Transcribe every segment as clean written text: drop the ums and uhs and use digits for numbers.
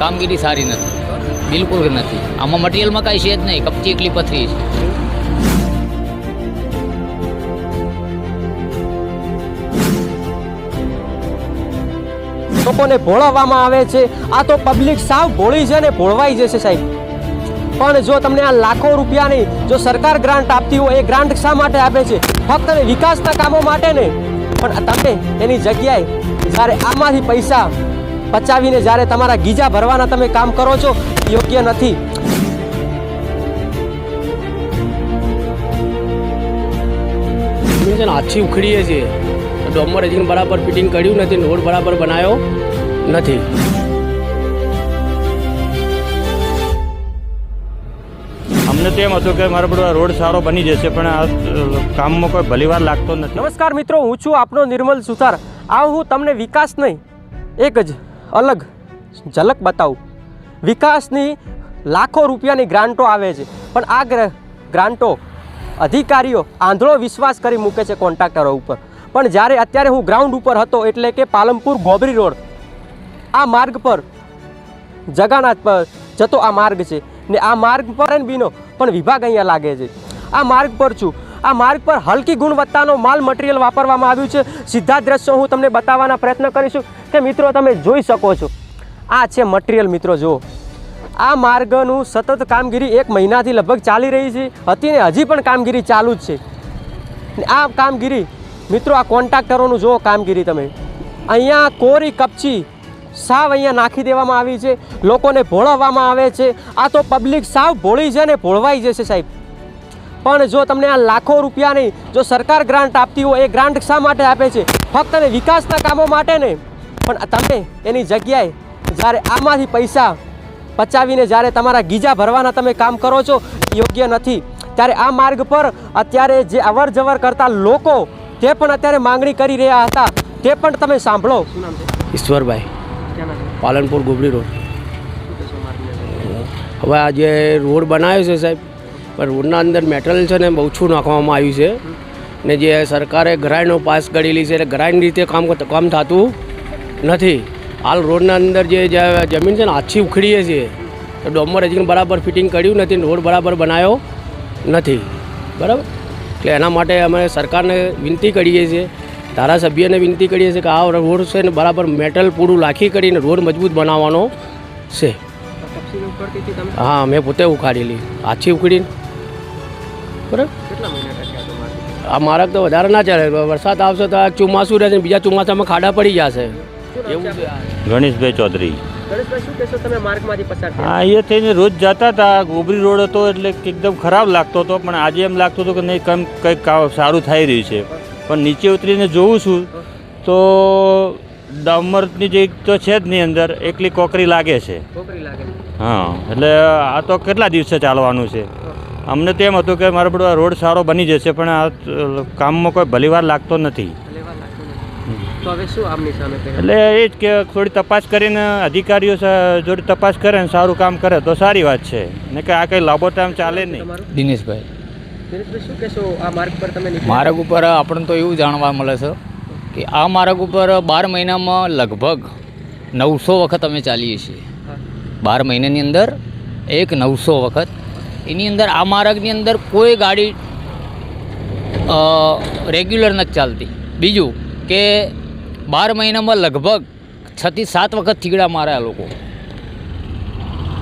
કામગીરી સારી નથી, બિલકુલ નથી. આમાં મટીરિયલમાં કાંઈ છે જ નહીં, કપચી એકલી પથરી છે. લોકોને ભોળવવામાં આવે છે. આ તો પબ્લિક સાવ ભોળી છે ને ભોળવાઈ જશે સાહેબ. પણ જો તમને આ લાખો રૂપિયાની જો સરકાર ગ્રાન્ટ આપતી હોય, એ ગ્રાન્ટ શા માટે આપે છે? ફક્ત વિકાસના કામો માટે ને. પણ તમે એની જગ્યાએ જ્યારે આમાંથી પૈસા બચાવીને જ્યારે તમારા ગીજા ભરવાના તમે કામ કરો છો, યોગ્ય નથી. આછી ઉખડીએ છીએ, ડોમર હજી બરાબર ફિટિંગ કર્યું નથી, રોડ બરાબર બનાવ્યો નથી. અમને તો એમ હતું કે મારો બધો રોડ સારો બની જશે, પણ આ કામમાં કોઈ ભલીવાર લાગતો નથી. નમસ્કાર મિત્રો, હું છું આપનો નિર્મલ સુથાર. હું તમને વિકાસ નહીં, એક જ અલગ ઝલક બતાવું. વિકાસની લાખો રૂપિયાની ગ્રાન્ટો આવે છે, પણ આ ગ્રાન્ટો અધિકારીઓ આંધળો વિશ્વાસ કરી મૂકે છે કોન્ટ્રાક્ટરો ઉપર. પણ જ્યારે અત્યારે હું ગ્રાઉન્ડ ઉપર હતો, એટલે કે પાલનપુર ગોબરી રોડ, આ માર્ગ પર જગાનાથ પર જતો આ માર્ગ છે ને આ માર્ગ પર બીનો પણ વિભાગ અહીંયા લાગે છે. આ માર્ગ પર છું. આ માર્ગ પર હલકી ગુણવત્તાનો માલ મટીરિયલ વાપરવામાં આવ્યું છે. સીધા દ્રશ્યો હું તમને બતાવવાના પ્રયત્ન કરીશું કે મિત્રો તમે જોઈ શકો છો. આ છે મટીરિયલ. મિત્રો જુઓ, આ માર્ગનું સતત કામગીરી 1 મહિનાથી લગભગ ચાલી રહી છે હતી ને હજી પણ કામગીરી ચાલુ જ છે. આ કામગીરી મિત્રો, આ કોન્ટ્રાક્ટરોનું જુઓ કામગીરી તમે. અહીંયા કોરી કપચી સાવ અહીંયા નાખી દેવામાં આવી છે. લોકોને ભોળવવામાં આવે છે. આ તો પબ્લિક સાવ ભોળી છે ને ભોળવાઈ જશે સાહેબ. પણ જો તમને આ લાખો રૂપિયાની જો સરકાર ગ્રાન્ટ આપતી હોય, એ ગ્રાન્ટ શા માટે આપે છે? ફક્ત વિકાસના કામો માટે ને. પણ તમે એની જગ્યાએ જ્યારે આમાંથી પૈસા બચાવીને જ્યારે તમારા ગીજા ભરવાના તમે કામ કરો છો, યોગ્ય નથી. ત્યારે આ માર્ગ પર અત્યારે જે અવર જવર કરતા લોકો તે પણ અત્યારે માંગણી કરી રહ્યા હતા, તે પણ તમે સાંભળો. શું નામ છે? ઈશ્વરભાઈ, પાલનપુર ગોબરી રોડ. હવે આ જે રોડ બનાવ્યો છે સાહેબ, પણ રોડના અંદર મેટલ છે ને બહુ ઓછું નાખવામાં આવ્યું છે ને જે સરકારે ગ્રાઇન્ડો પાસ કરેલી છે એટલે ગ્રાઇન્ડ રીતે કામ થતું નથી. હાલ રોડના અંદર જે જમીન છે ને આછી ઉખડીએ છીએ, તો ડોમર હજી બરાબર ફિટિંગ કર્યું નથી, રોડ બરાબર બનાવ્યો નથી. બરાબર, એટલે એના માટે અમે સરકારને વિનંતી કરીએ છીએ, ધારાસભ્યને વિનંતી કરીએ છીએ કે આ રોડ છે ને બરાબર મેટલ પૂરું લાખી કરીને રોડ મજબૂત બનાવવાનો છે. હા, મેં પોતે ઉખાડેલી, આછી ઉખડીને. બરાબર, આ માર્ગ તો વધારે ના ચાલે. વરસાદ આવશે તો આ ચોમાસું રહેશે, બીજા ચોમાસામાં ખાડા પડી જશે. એવું છે. ગણેશભાઈ ચૌધરી. શું કહેશો તમે માર્ગમાંથી પસાર થયા? હા, એ થઈને રોજ જતા હતા. ગોબરી રોડ હતો એટલે એકદમ ખરાબ લાગતો હતો, પણ આજે એમ લાગતું હતું કે નહીં, કંઈક સારું થઈ રહ્યું છે. પણ નીચે ઉતરીને જોઉં છું તો ડામરની જે તો છે જ નહીં, અંદર એકલી કોકરી લાગે છે. હા, એટલે આ તો કેટલા દિવસે ચાલવાનું છે? અમને તો એમ હતું કે મારો બધો રોડ સારો બની જશે, પણ આ કામમાં કોઈ ભલીવાર લાગતો નથી. એટલે એ જ કે થોડી તપાસ કરીને અધિકારીઓ જોડે તપાસ કરે ને સારું કામ કરે તો સારી વાત છે, ને કે આ કંઈ લાંબો ટાઈમ ચાલે નહીં. દિનેશભાઈ, શું કહેશો આ માર્ગ પર તમે? માર્ગ ઉપર આપણને તો એવું જાણવા મળે છે કે આ માર્ગ ઉપર 12 મહિનામાં લગભગ 900 વખત અમે ચાલીએ છીએ. 12 મહિનાની અંદર 900 વખત. એની અંદર આ માર્ગની અંદર કોઈ ગાડી રેગ્યુલર નથી ચાલતી. બીજું કે 12 મહિનામાં લગભગ 6 થી 7 વખત થીગડા મારે આ લોકો.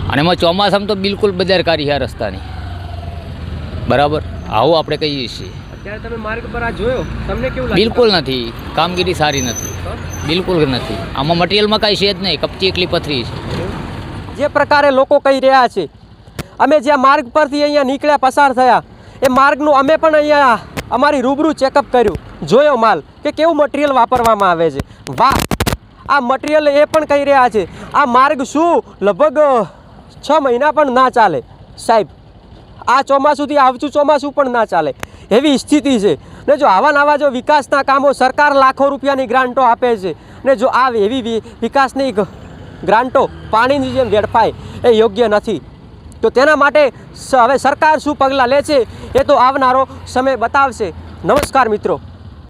અને એમાં ચોમાસામાં તો બિલકુલ બેદરકારી છે આ રસ્તાની. બરાબર, આવું આપણે કહીએ છીએ. અત્યારે તમે માર્ગ પર આ જોયો, તમને કેવું લાગે? બિલકુલ નથી, કામગીરી સારી નથી, બિલકુલ નથી. આમાં મટીરિયલમાં કાંઈ છે જ નહીં, કપચી એકલી પથરી છે. જે પ્રકારે લોકો કહી રહ્યા છે, અમે જ્યાં માર્ગ પરથી અહીંયા નીકળ્યા, પસાર થયા, એ માર્ગનું અમે પણ અહીંયા અમારી રૂબરૂ ચેકઅપ કર્યું, જોયો માલ કે કેવું મટીરિયલ વાપરવામાં આવે છે. વાહ, આ મટીરિયલ એ પણ કહી રહ્યા છે આ માર્ગ શું લગભગ 6 મહિના પણ ના ચાલે સાહેબ. આ ચોમાસુથી આવતું ચોમાસું પણ ના ચાલે એવી સ્થિતિ છે. ને જો આવા નવા જો વિકાસના કામો સરકાર લાખો રૂપિયાની ગ્રાન્ટો આપે છે, ને જો આ એવી વિકાસની ગ્રાન્ટો પાણીની જેમ વેડફાય એ યોગ્ય નથી. તો તેના માટે હવે સરકાર શું પગલાં લે છે એ તો આવનારો સમય બતાવશે. નમસ્કાર મિત્રો.